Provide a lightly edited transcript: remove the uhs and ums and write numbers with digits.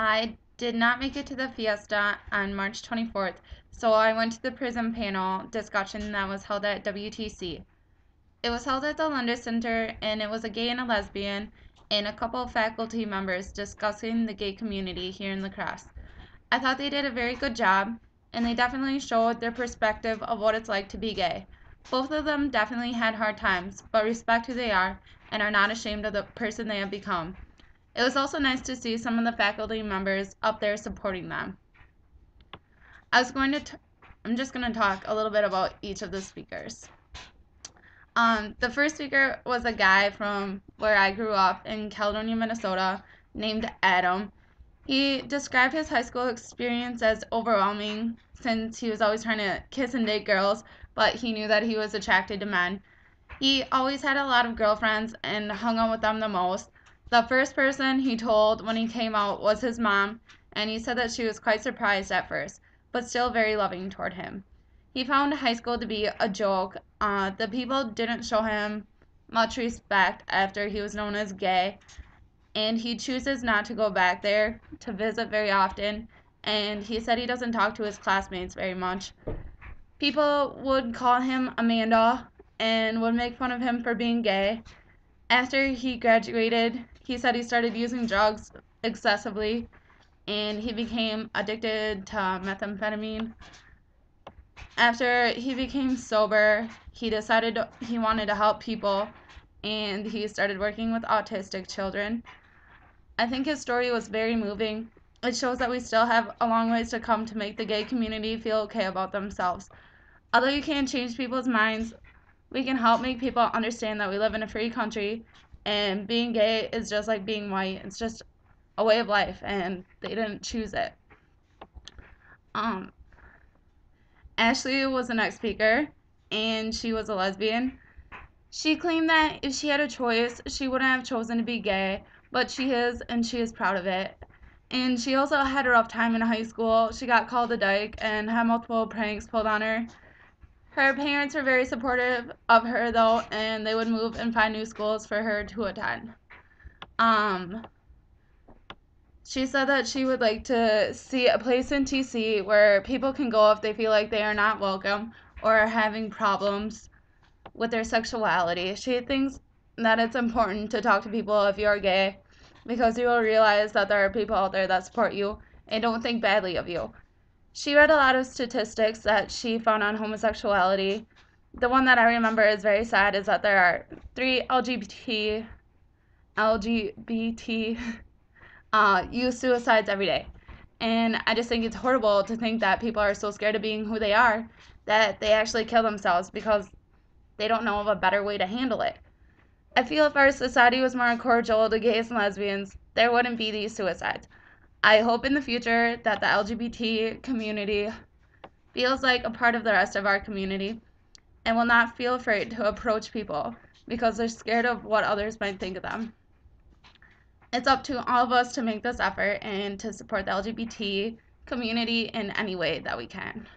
I did not make it to the fiesta on March 24th, so I went to the Prizm panel discussion that was held at WTC. It was held at the London Center, and it was a gay and a lesbian and a couple of faculty members discussing the gay community here in La Crosse. I thought they did a very good job, and they definitely showed their perspective of what it's like to be gay. Both of them definitely had hard times, but respect who they are and are not ashamed of the person they have become. It was also nice to see some of the faculty members up there supporting them. I was going to, t- I'm just going to talk a little bit about each of the speakers. The first speaker was a guy from where I grew up in Caledonia, Minnesota, named Adam. He described his high school experience as overwhelming since he was always trying to kiss and date girls, but he knew that he was attracted to men. He always had a lot of girlfriends and hung out with them the most. The first person he told when he came out was his mom, and he said that she was quite surprised at first, but still very loving toward him. He found high school to be a joke. The people didn't show him much respect after he was known as gay, and he chooses not to go back there to visit very often, and he said he doesn't talk to his classmates very much. People would call him Amanda and would make fun of him for being gay. After he graduated, he said he started using drugs excessively and he became addicted to methamphetamine. After he became sober, he decided he wanted to help people and he started working with autistic children. I think his story was very moving. It shows that we still have a long ways to come to make the gay community feel okay about themselves. Although you can't change people's minds, we can help make people understand that we live in a free country and being gay is just like being white. It's just a way of life and they didn't choose it. Um, Ashley was the next speaker and she was a lesbian. She claimed that if she had a choice, she wouldn't have chosen to be gay, but she is and she is proud of it. And she also had a rough time in high school. She got called a dyke and had multiple pranks pulled on her. Her parents were very supportive of her though, and they would move and find new schools for her to attend. Um, she said that she would like to see a place in TC where people can go if they feel like they are not welcome or are having problems with their sexuality. She thinks that it's important to talk to people if you're gay because you will realize that there are people out there that support you and don't think badly of you. She read a lot of statistics that she found on homosexuality. The one that I remember is very sad is that there are 3 LGBT youth suicides every day. And I just think it's horrible to think that people are so scared of being who they are that they actually kill themselves because they don't know of a better way to handle it. I feel if our society was more cordial to gays and lesbians, there wouldn't be these suicides. I hope in the future that the LGBT community feels like a part of the rest of our community and will not feel afraid to approach people because they're scared of what others might think of them. It's up to all of us to make this effort and to support the LGBT community in any way that we can.